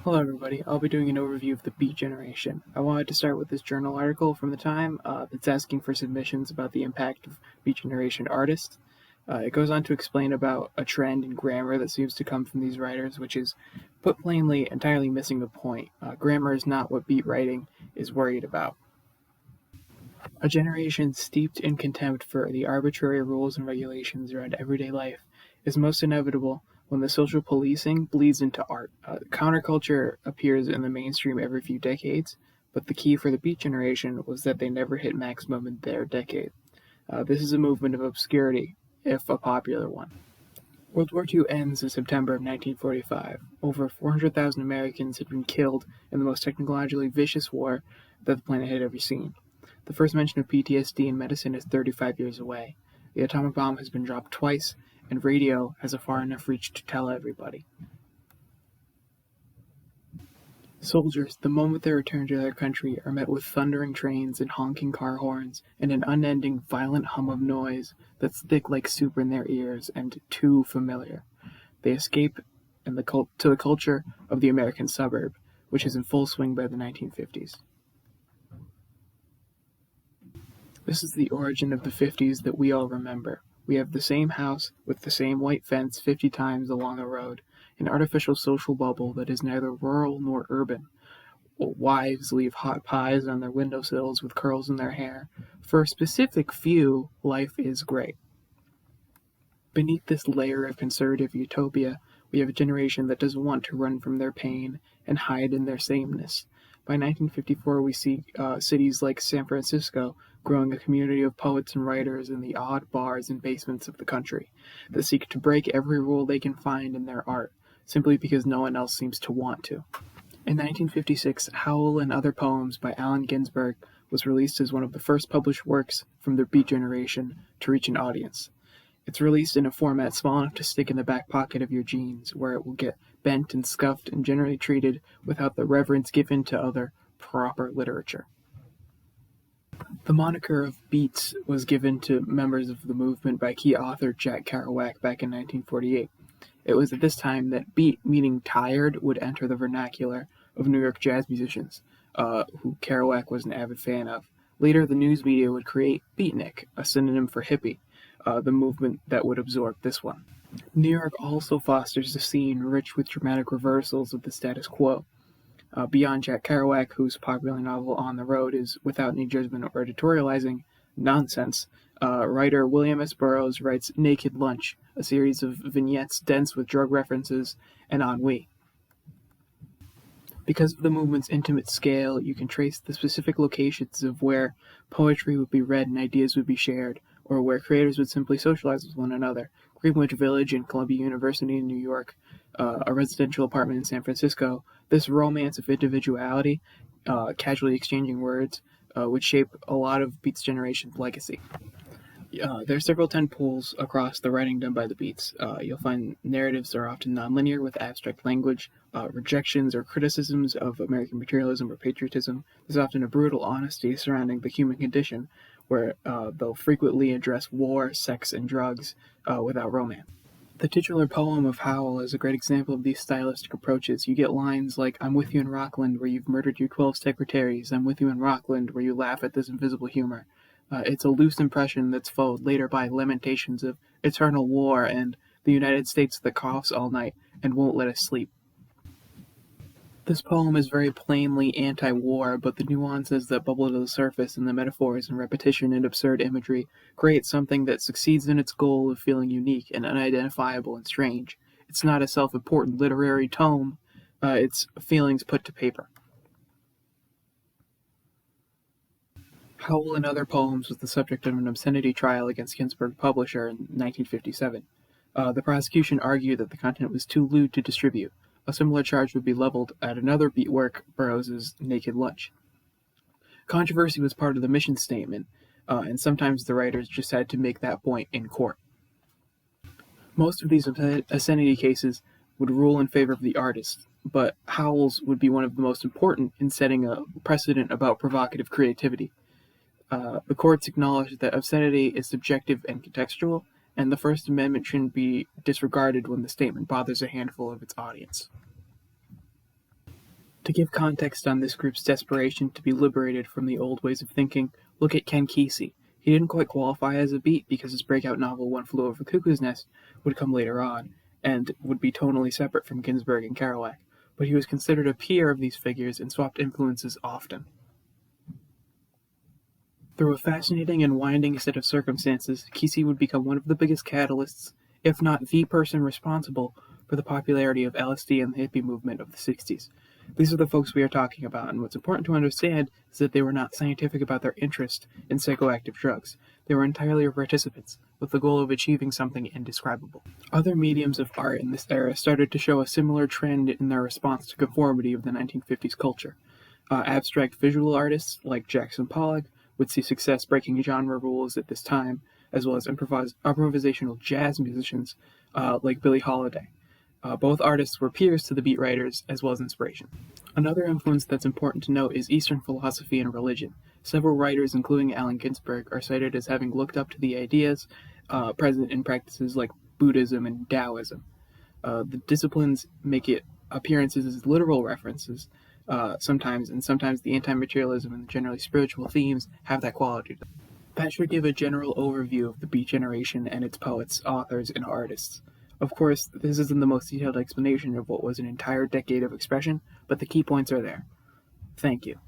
Hello everybody, I'll be doing an overview of the Beat Generation. I wanted to start with this journal article from the time that's asking for submissions about the impact of Beat Generation artists. It goes on to explain about a trend in grammar that seems to come from these writers, which is, put plainly, entirely missing the point. Grammar is not what beat writing is worried about. A generation steeped in contempt for the arbitrary rules and regulations around everyday life is most inevitable when the social policing bleeds into art. Counterculture appears in the mainstream every few decades, but the key for the Beat Generation was that they never hit maximum in their decade. This is a movement of obscurity, if a popular one. World War II ends in September of 1945. Over 400,000 Americans had been killed in the most technologically vicious war that the planet had ever seen. The first mention of PTSD in medicine is 35 years away. The atomic bomb has been dropped twice, and radio has a far enough reach to tell everybody. Soldiers, the moment they return to their country, are met with thundering trains and honking car horns and an unending, violent hum of noise that's thick like soup in their ears and too familiar. They escape to the culture of the American suburb, which is in full swing by the 1950s. This is the origin of the 50s that we all remember. We have the same house with the same white fence 50 times along a road, an artificial social bubble that is neither rural nor urban. Wives leave hot pies on their windowsills with curls in their hair. For a specific few, life is great. Beneath this layer of conservative utopia, we have a generation that doesn't want to run from their pain and hide in their sameness. By 1954, we see cities like San Francisco growing a community of poets and writers in the odd bars and basements of the country that seek to break every rule they can find in their art, simply because no one else seems to want to. In 1956, Howl and Other Poems by Allen Ginsberg was released as one of the first published works from the Beat Generation to reach an audience. It's released in a format small enough to stick in the back pocket of your jeans, where it will get bent and scuffed and generally treated without the reverence given to other proper literature. The moniker of Beats was given to members of the movement by key author Jack Kerouac back in 1948. It was at this time that beat, meaning tired, would enter the vernacular of New York jazz musicians, who Kerouac was an avid fan of. Later, the news media would create beatnik, a synonym for hippie, the movement that would absorb this one. New York also fosters a scene rich with dramatic reversals of the status quo. Beyond Jack Kerouac, whose popular novel On the Road is, without any judgment or editorializing, nonsense, writer William S. Burroughs writes Naked Lunch, a series of vignettes dense with drug references and ennui. Because of the movement's intimate scale, you can trace the specific locations of where poetry would be read and ideas would be shared, or where creators would simply socialize with one another. Greenwich Village and Columbia University in New York, a residential apartment in San Francisco. This romance of individuality, casually exchanging words, would shape a lot of Beats Generation's legacy. There are several tentpoles across the writing done by the Beats. You'll find narratives are often nonlinear with abstract language, rejections or criticisms of American materialism or patriotism. There's often a brutal honesty surrounding the human condition, where they'll frequently address war, sex, and drugs without romance. The titular poem of Howl is a great example of these stylistic approaches. You get lines like, I'm with you in Rockland where you've murdered your 12 secretaries. I'm with you in Rockland where you laugh at this invisible humor. It's a loose impression that's followed later by lamentations of eternal war and the United States that coughs all night and won't let us sleep. This poem is very plainly anti-war, but the nuances that bubble to the surface and the metaphors and repetition and absurd imagery create something that succeeds in its goal of feeling unique and unidentifiable and strange. It's not a self-important literary tome, it's feelings put to paper. Howl and Other Poems was the subject of an obscenity trial against Ginsberg Publisher in 1957. The prosecution argued that the content was too lewd to distribute. A similar charge would be leveled at another beat work, Burroughs' Naked Lunch. Controversy was part of the mission statement, and sometimes the writers just had to make that point in court. Most of these obscenity cases would rule in favor of the artist, but Howell's would be one of the most important in setting a precedent about provocative creativity. The courts acknowledged that obscenity is subjective and contextual, and the First Amendment shouldn't be disregarded when the statement bothers a handful of its audience. To give context on this group's desperation to be liberated from the old ways of thinking, look at Ken Kesey. He didn't quite qualify as a beat because his breakout novel One Flew Over the Cuckoo's Nest would come later on, and would be tonally separate from Ginsberg and Kerouac, but he was considered a peer of these figures and swapped influences often. Through a fascinating and winding set of circumstances, Kesey would become one of the biggest catalysts, if not the person responsible, for the popularity of LSD and the hippie movement of the 60s. These are the folks we are talking about, and what's important to understand is that they were not scientific about their interest in psychoactive drugs. They were entirely participants, with the goal of achieving something indescribable. Other mediums of art in this era started to show a similar trend in their response to conformity of the 1950s culture. Abstract visual artists like Jackson Pollock would see success breaking genre rules at this time, as well as improvisational jazz musicians like Billie Holiday. Both artists were peers to the beat writers as well as inspiration. Another influence that's important to note is Eastern philosophy and religion. Several writers, including Allen Ginsberg, are cited as having looked up to the ideas present in practices like Buddhism and Taoism. The disciplines make it appearances as literal references sometimes, and sometimes the anti-materialism and generally spiritual themes have that quality to them. That should give a general overview of the Beat generation and its poets, authors, and artists. Of course, this isn't the most detailed explanation of what was an entire decade of expression, but the key points are there. Thank you.